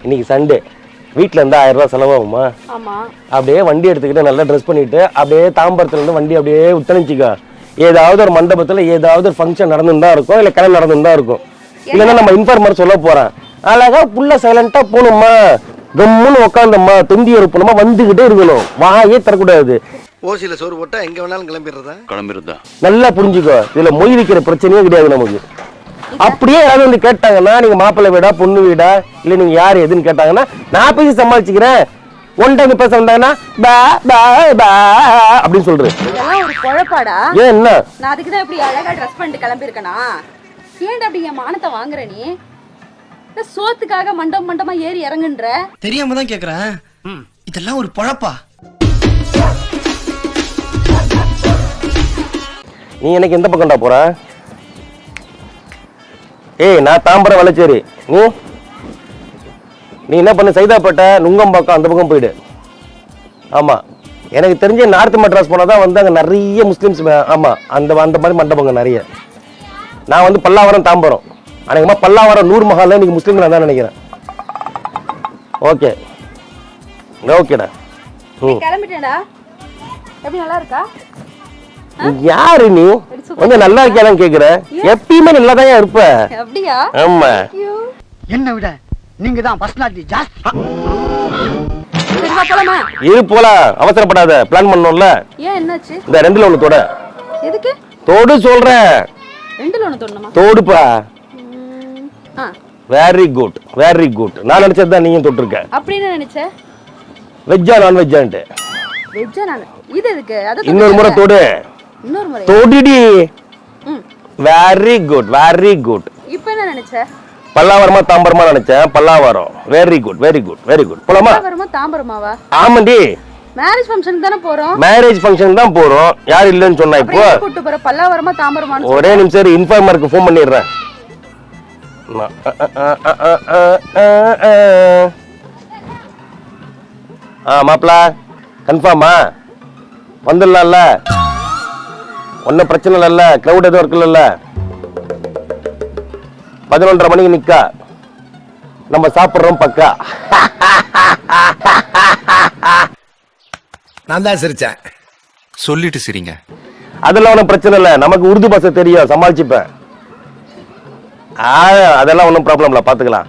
இன்னைக்கு சண்டே வீட்டில் இருந்தால் 1000 ரூபா செலவாகுமா? ஆமாம். அப்படியே வண்டி எடுத்துக்கிட்டு நல்லா ட்ரெஸ் பண்ணிட்டு அப்படியே தாம்பரத்துலேருந்து வண்டி அப்படியே உத்தனிச்சிக்கோ. ஏதாவது ஒரு மண்டபத்தில் ஏதாவது ஒரு ஃபங்க்ஷன் நடந்துன்னு தான் இருக்கும், இல்லை கல்யாணம் நடந்துன்னு தான் இருக்கும். இல்லைன்னா நம்ம இன்ஃபார்மர் சொல்ல போகிறேன், அழகா புள்ள சைலண்டாக போகணுமா, கம்முன்னு உட்காந்தம்மா, தொந்தி இருப்பணுமா, வந்துக்கிட்டே இருக்கணும், வாயே தரக்கூடாது. ஓசியில் சோறு போட்டா எங்கே வேணாலும் கிளம்பிடுறதா நல்லா புரிஞ்சுக்கோ. இதில் மொய் வைக்கிற பிரச்சனையே கிடையாது நமக்கு. அப்படியே யாராவது வந்து கேட்டாங்கன்னா நீங்க மாப்பிள்ளை வீடா பொண்ணு வீடா இல்ல நீங்க யாரு எதுன்னு கேட்டாங்கன்னா நான் பேசி சமாளிச்சுக்கிறேன். ஒன் டைம் பேச வந்தாங்கன்னா அப்படின்னு சொல்றேன். இதெல்லாம் ஒரு குழப்பாடா? ஏன் என்ன நான் அதுக்கு தான் இப்படி அழகா ட்ரெஸ் பண்ணிட்டு கிளம்பி இருக்கேனா? ஏன்டா அப்படி என் மானத்தை வாங்குற நீ? சோத்துக்காக மண்டபமா ஏறி இறங்குன்ற? தெரியாம தான் கேக்குறேன். இதெல்லாம் ஒரு பொழப்பா? நீ எனக்கு எந்த பக்கம்டா போற? ஏய் நான் தாம்பரம் வளச்சேரி. நீ என்ன பண்ணு, சைதாப்பேட்டை நுங்கம்பாக்கம் அந்த பக்கம் போயிடு. ஆமா எனக்கு தெரிஞ்ச நார்த் மெட்ராஸ் போனதான் வந்து அங்கே நிறைய முஸ்லீம்ஸ். ஆமா அந்த அந்த மாதிரி மண்டபங்க நிறைய. நான் வந்து பல்லாவரம் தாம்பரம், அநேகமா பல்லாவரம் நூர் மஹால்ல இன்னைக்கு முஸ்லீம்கள் தான் நினைக்கிறேன். ஓகே ஓகேடா. கிளம்பிட்டேடா. எப்படி நல்லா இருக்கா? யாரு நீ? கொஞ்சம் நல்லா இருக்கியான்னு கேக்குற. எப்பயுமே நல்லா தான் இருப்ப. அப்படியா? ஆமா. என்ன விட நீங்க தான் பர்சனாலிட்டி ஜாஸ்தி. இது போல அவசரப்படாத, பிளான் பண்ணணும்ல. ஏன் என்னாச்சு? இந்த ரெண்டுல ஒண்ணு தொட. எதுக்கு தொடு சொல்றேன். ரெண்டுல ஒண்ணு தொடணுமா? தொடுப்பா. Very good very good. நான் நினைச்சது தான் நீங்க தொட்டிருக்க. அப்படின்னு நினைச்ச? வெஜ்ஜா நான் வெஜ்ஜான்ட்டு? வெஜ்ஜா நான். இது எதுக்கு? அது இன்னொரு முறை தொடு. இன்னொரு முறை தொடிடி. Very good very good. இப்போ என்ன நினைச்ச? பல்லாவரமா தாம்பரமா நினைச்சேன். Pallavaram. Very good very good very good. போலாமா? பல்லாவரமா தாம்பரமாவா? ஆமாண்டி. மேரேஜ் ஃபங்க்ஷனுக்கு தான போறோம். மேரேஜ் ஃபங்க்ஷன் தான் போறோம். யார் இல்லன்னு சொன்னா இப்போ? கூட்டி போற பல்லாவரமா தாம்பரமான்னு ஒரே நிமிஷம் இன்ஃபார்மருக்கு ஃபோன் பண்ணிடுறேன். மாப்பிள கன்ஃபார்மா? வந்துடலாம்ல? ஒன்றும் பிரச்சனை இல்லைல்ல? க்ரௌட் எதுவும் இருக்குல்ல? 11:30 மணிக்கு நிக்கா. நம்ம சாப்பிட்றோம் பக்கா. நான் தான் சிரிச்சேன். சொல்லிட்டு சிரிங்க. அதெல்லாம் ஒன்றும் பிரச்சனை இல்லை, நமக்கு உருது பாஷை தெரியும், சமாளிச்சுப்பேன். அதெல்லாம் ஒன்றும் ப்ராப்ளம் இல்லை, பார்த்துக்கலாம்.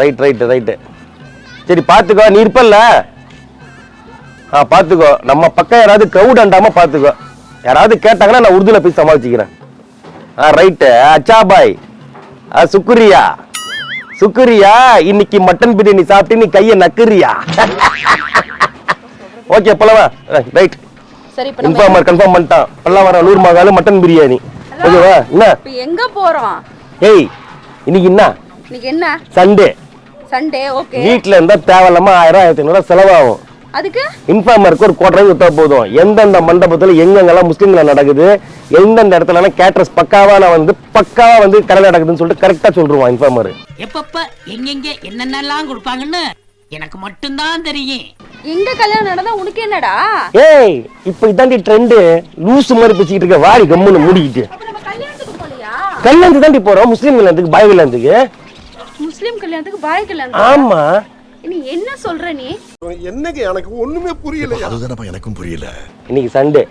Right right right. சரி பார்த்துக்கோ, நீ இருப்பல்ல? பார்த்துக்கோ. நம்ம பக்கம் யாராவது க்ரௌட் அண்டாம பார்த்துக்கோ. யாராவது கேட்டாங்கன்னா நான் உருதுல போய் சமாளிச்சுக்கிறேன். ரைட்டு. அச்சா பாய். சுக்குரியா சுக்குரியா. இன்னைக்கு மட்டன் பிரியாணி சாப்பிட்டு நீ கையை நக்குறியா? ஓகே போலவா? ரைட். சரி இப்போ இன்ஃபார்மர் கன்ஃபார்ம் பண்ணிட்டான். பல்லாவரம் நூர் மகால் மட்டன் பிரியாணி. ஓகேவா? என்ன இப்போ எங்க போறோம்? ஏய் இன்னைக்கு என்ன சண்டே. சண்டே. ஓகே. வீட்ல இருந்தா தேவையில்லாம 1000 1500 செலவாகும். அதுக்கு இன்ஃபார்மருக்கு ஒரு கோட்டரை விட்டா போதும். எந்தெந்த மண்டபத்துல எங்கெங்கெல்லாம் முஸ்லீம்ல நடக்குது, எந்தெந்த இடத்துல கேட்டரஸ் பக்காவா வந்து கடை நடக்குதுன்னு சொல்லிட்டு கரெக்டா சொல்லிடுவான் இன்ஃபார்மர். எப்பப்ப எங்கெங்க என்னென்னலாம் கொடுப்பாங்கன்னு எனக்கு மட்டும்தான் தெரியும். எங்க கல்யாணம் நடந்தா உனக்கு என்னடா? ஏய் இப்ப இதாண்டி ட்ரெண்ட். லூசு மாதிரி பேசிக்கிட்டு இருக்க. வாடி கம்முன்னு மூடிக்கிட்டு. நம்ம கல்யாணத்துக்கு போலையா? கல்யாணத்துக்கு தாண்டி போறோம். முஸ்லீம் கல்யாணத்துக்கு, பாய் கல்யாணத்துக்கு. முஸ்லீம் கல்யாணத்துக்கு பாய் கல்யாணம்? ஆமா. நீ என்ன சொல்ற நீ? என்னங்க எனக்கு ஒண்ணுமே புரியல. அதுதானப்பா எனக்கும் புரியல. இன்னைக்கு சண்டே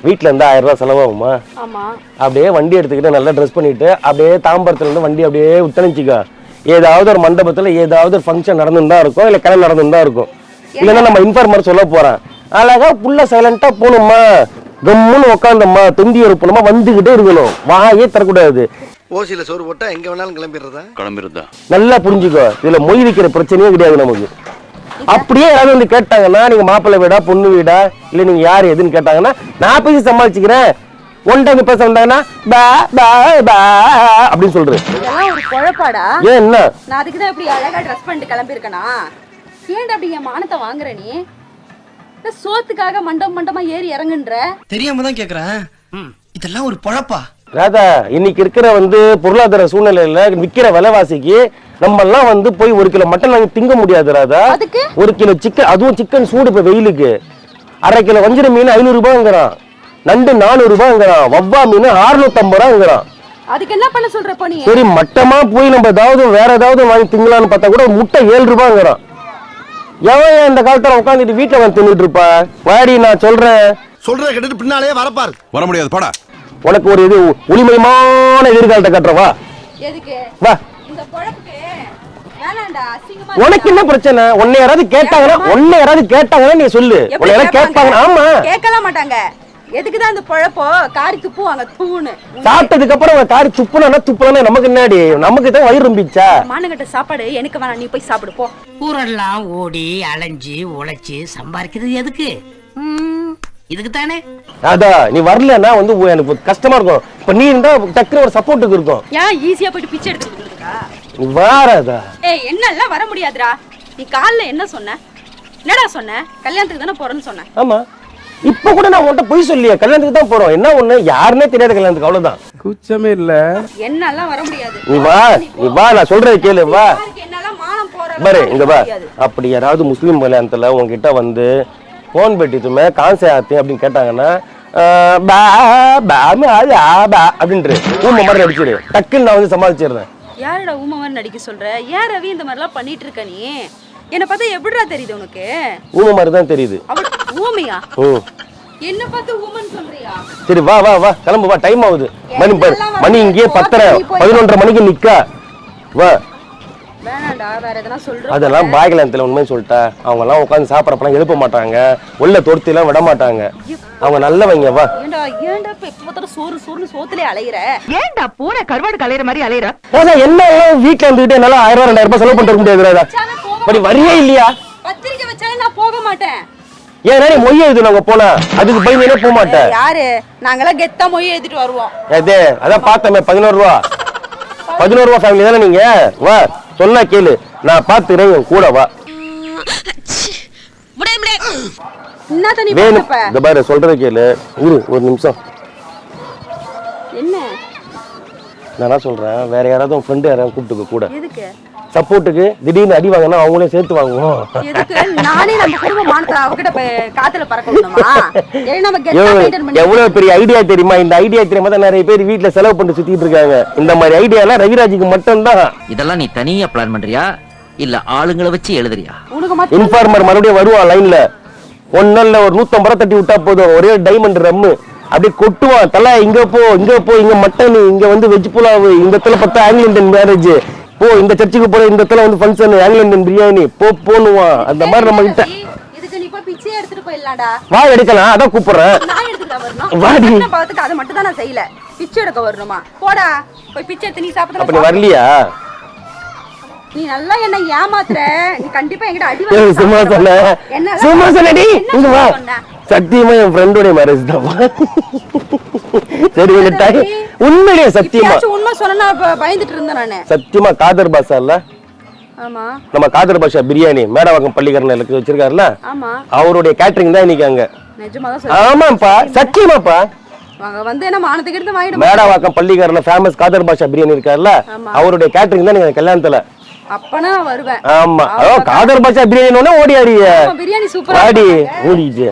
வீட்ல இருந்தா 1000 ரூபா செலவாகுமா? ஆமா. அப்படியே வண்டி எடுத்துக்கிட்டு நல்லா ட்ரெஸ் பண்ணிட்டு அப்படியே தாம்பரத்துல இருந்து வண்டி அப்படியே உத்தனிச்சிக்கோ. ஏதாவது ஒரு மண்டபத்துல ஏதாவது ஒரு ஃபங்க்ஷன் நடந்துன்னு தான் இருக்கும், இல்ல கல்யாணம் நடந்துன்னு தான் இருக்கும். இல்லைன்னா நம்ம இன்ஃபார்மர் சொல்ல போறேன், அழகா புள்ள சைலண்டா போகணுமா, கம்முன்னு உட்காந்தம்மா, தொந்தி இருப்பணுமா, வந்துகிட்டே இருக்கணும், வாயே தரக்கூடாது. ஓசியில் சோறு போட்டா எங்கே வேணாலும் கிளம்பிடுறதா நல்லா புரிஞ்சுக்கோ. இதுல மொய் வைக்கிற பிரச்சனையே கிடையாது நமக்கு. அப்படியே யாராவது வந்து கேட்டாங்கன்னா நீங்க மாப்பிள்ளை வீடா பொண்ணு வீடா இல்ல நீங்க யாரு எதுன்னு கேட்டாங்கன்னா நான் பேசி சமாளிச்சுக்கிறேன். ஒன் டைம் பேச வந்தாங்கன்னா அப்படின்னு சொல்றேன். இதெல்லாம் ஒரு குழப்பாடா? ஏன் என்ன நான் அதுக்கு தான் இப்படி அழகா ட்ரெஸ் பண்ணிட்டு கிளம்பி இருக்கேனா? ஏன்டா அப்படி என் மானத்தை வாங்குற நீ? சோத்துக்காக மண்டபமா ஏறி இறங்குன்ற? தெரியாம தான் கேக்குறேன். இதெல்லாம் ஒரு பொழப்பா? ராதா, இன்னைக்கு இருக்கிற பொருளாதார சூழ்நிலையில விக்கிற விலைவாசிக்கு நம்ம எல்லாம் போய் 1 கிலோ மட்டன் வாங்கி திங்க முடியாது ராதா. 1 கிலோ சிக்கன், அதுவும் சிக்கன் சூடு இப்ப வெயிலுக்கு. 1/2 கிலோ வஞ்சிர மீன் 500 ரூபாய்ங்கிறான். நண்டு 400 ரூபாய்ங்கிறான். வவ்வா மீன் 650 ரூபாய்ங்கிறான். அதுக்கு என்ன பண்ண சொல்ற இப்போ நீ? சரி மட்டமா போய் நம்ம ஏதாவது வேற ஏதாவது வாங்கி திங்கலான்னு பார்த்தா கூட முட்டை 7 ரூபாங்கிறான். எவன் இந்த காலத்துல உட்காந்துட்டு வீட்டுல வந்து தின்னுட்டு இருப்பா? வாடி நான் சொல்றேன். சொல்றத கேட்டுட்டு பின்னாலே வரப்பாரு. வர முடியாது போடா. உனக்கு ஒரு இது ஒளிமயமான எதிர்காலத்தை கட்டுறவா? எதுக்கு வா. இந்த பொழப்புக்கு? வேணாம்டா, அசிங்கமா உனக்கு என்ன பிரச்சனை? உன்னை யாராவது கேட்டாங்கன்னா நீ சொல்லு. உன்னை யாராவது கேட்பாங்க? ஆமா, கேட்கலாம் மாட்டாங்க. எதுக்குதான் இந்த பொழப்போ? காரி துப்புவாங்க தூணு. சாப்பிட்டதுக்கு அப்புறம் காரி துப்புனா நமக்கு என்னடி? நமக்கு தான் வயிறு ரொம்பிச்சா? மானங்கட்ட சாப்பாடு எனக்கு வேணாம், நீ போய் சாப்பிடு போ. ஊரெல்லாம் ஓடி அலைஞ்சு உழைச்சு சம்பாதிக்கிறது எதுக்கு? இதுக்கு தானே. அதான் நீ வரலன்னா வந்து எனக்கு கஷ்டமா இருக்கும். இப்ப நீ இருந்தா டக்குனு ஒரு சப்போர்ட்டுக்கு இருக்கும். ஏன் ஈஸியா போயிட்டு பிச்சை எடுத்துக்கிட்டுருக்கா? நீ வாராதா? ஏய் என்னெல்லாம் வர முடியாதுடா. நீ காலைல என்ன சொன்ன? என்னடா சொன்ன? கல்யாணத்துக்கு தானே போறேன்னு சொன்ன. ஆமா, இப்ப கூட நான் உன்கிட்ட போய் சொல்லியா கல்யாணத்துக்கு தான் போறோம். என்ன ஒண்ணு யாருன்னே தெரியாத கல்யாணத்துக்கு, அவ்வளவுதான். கூச்சமே இல்ல. என்னெல்லாம் வர முடியாது. நீ வா நான் சொல்றதை கேளு. வா என்னெல்லாம் மானம் போற பாரு இங்க வா. அப்படி யாராவது முஸ்லீம் கல்யாணத்துல உங்ககிட்ட வந்து போன் பெட்டிட்டுமே கான்சே ஆத்தி அப்படின்னு கேட்டாங்கன்னா அப்படின்ட்டு ஊமை மாதிரி நடிச்சிரு. டக்குன்னு நான் வந்து சமாளிச்சிடுறேன். யாரடா ஊமை மாதிரி நடிக்க சொல்ற? ஏன் ரவி இந்த மாதிரிலாம் பண்ணிட்டு இருக்க நீ? என்ன பார்த்தா எப்படிடா தெரியுது உனக்கு? ஊமை மாதிரி தான் தெரியுது. அவள் ஊமையா? ம், என்ன பார்த்து ஊமன்னு சொல்றியா? சரி வா வா வா கிளம்பு. வா, டைம் ஆகுது. மணி இங்கேயே 10:30 11:30 மணிக்கு நிக்கா. வா. வேணாண்டா, வேற எதனா சொல்ற. அதெல்லாம் பாய் கல்யாணத்துல உண்மையை சொல்லிட்டா அவங்க எல்லாம் உட்காந்து சாப்பிடறப்பெல்லாம் எழுப்ப மாட்டாங்க. உள்ள தொடுத்தி எல்லாம் விட மாட்டாங்க. அவங்க நல்லவங்க. வா. ஏண்டா இப்ப எப்ப பார்த்தாலும் சோறுன்னு சோத்துலயே அலையிற? ஏன்டா பூனை கருவாடு கலையிற மாதிரி அலையிற? என்ன வீட்டுல இருந்துகிட்டே என்னால 1000 2000 ரூபாய் செலவு பண்ணிட்டு முடியாது. அப்படி வரியே இல்லையா? பத்திரிக்கை வச்சாலும் நான் போக மாட்டேன். ஏன் நீ மொய் எழுது நாங்க போனா அதுக்கு பயந்தே போக மாட்டேன். யாரு? நாங்கெல்லாம் கெத்தா மொய் எழுதிட்டு வருவோம். அதே அதான் பார்த்தமே 11 ரூபா ஃபேமிலி தானே நீங்க. வா சொன்னா கேளு, நான் பாத்துக்கிறேன். கூட வா. என்ன தண்ணி வேணும் பாப்ப? இந்த பாரு சொல்றத கேளு. இரு ஒரு நிமிஷம். என்ன நான் என்ன சொல்றேன், வேற யாராவது உன் ஃப்ரெண்டு யாராவது கூப்பிட்டுக்க கூட எதுக்கு? சப்போர்ட்டுக்கு. திடீர்னு அடி வாங்கினா அவங்களே சேர்த்து வாங்குவோம். எதுக்கு? நானே நம்ம குடும்ப மானத்தை அவகிட்ட காத்துல பறக்க விடணுமா? ஏன் நம்ம கெத்தா மெயின்டெய்ன் பண்ணி எவ்வளவு பெரிய ஐடியா தெரியுமா? இந்த ஐடியா தெரியாம தான் நிறைய பேர் வீட்டுல செலவு பண்ணிட்டு சுத்திட்டு இருக்காங்க. இந்த மாதிரி ஐடியா எல்லாம் ரவிராஜுக்கு மட்டும்தான். இதெல்லாம் நீ தனியா பிளான் பண்றியா இல்ல ஆளுங்களை வச்சு எழுதுறியா? உனக்கு மட்டும் இன்ஃபார்மர் மறுபடியும் வருவான் லைன்ல. ஒன்னல்ல ஒரு 150 ரூபாய் தட்டி விட்டா போதும். ஒரே டைமண்ட் ரம்மு அப்படியே கொட்டுவான். தலை இங்க போ இங்க மட்டன், இங்க வந்து வெஜ் புலாவு, இந்த இடத்துல பார்த்தா ஆங்கில இந்தியன் மேரேஜ், போ இந்த சர்ச்சுக்கு போற, இந்த இடத்துல வந்து ஃபங்க்ஷன் ஆங்கில இந்தியன் பிரியாணி போனுவான். அந்த மாதிரி நம்ம கிட்ட இதுக்கு நீ போய் பிச்சை எடுத்துட்டு போயிடலாம்டா. வா எடுக்கலாம். அதான் கூப்பிடுறேன். நான் எடுத்துட்டு வரணும். வாடி. நான் பாத்துக்க அதை மட்டும் தான் நான் செய்யல. பிச்சை எடுக்க வரணுமா? போடா போய் பிச்சை எடுத்து நீ சாப்பிட. அப்ப நீ வரலையா? நீ நல்லா என்ன ஏமாத்துற. நீ கண்டிப்பா என்கிட்ட அடி ஏய், வாங்க. சும்மா சொன்னடி. இங்க வா. சத்தியமா என் ஃப்ரெண்டோட மேரேஜ் தான். சரி இந்த டைம் உண்மையிலே சத்தியமா உண்மை சொன்னா பயந்துட்டு இருந்தேன் நானு. சத்தியமா காதர் பாஷா இல்ல? ஆமா நம்ம காதர் பாஷா பிரியாணி மேடவாக்கம் பள்ளிக்கரணை வச்சிருக்காருல்ல, ஆமா அவருடைய கேட்டரிங் தான் இன்னைக்கு அங்க. நிஜமா தான் சொல்றேன். ஆமாப்பா சத்தியமாப்பா. வாங்க வந்து என்ன மானத்துக்கு எடுத்து வாங்கிடு. மேடவாக்கம் பள்ளிக்கரணை ஃபேமஸ் காதர் பாஷா பிரியாணி இருக்காருல்ல, அவருடைய கேட்டரிங் தான் நீங்க கல்யாணத்துல. அப்பனா நான் வருவேன். ஆமா காதர் பாஷா பிரியாணி ஓடி ஆடிய பிரியாணி சூப்பரா ஆடி ஓடிச்சு.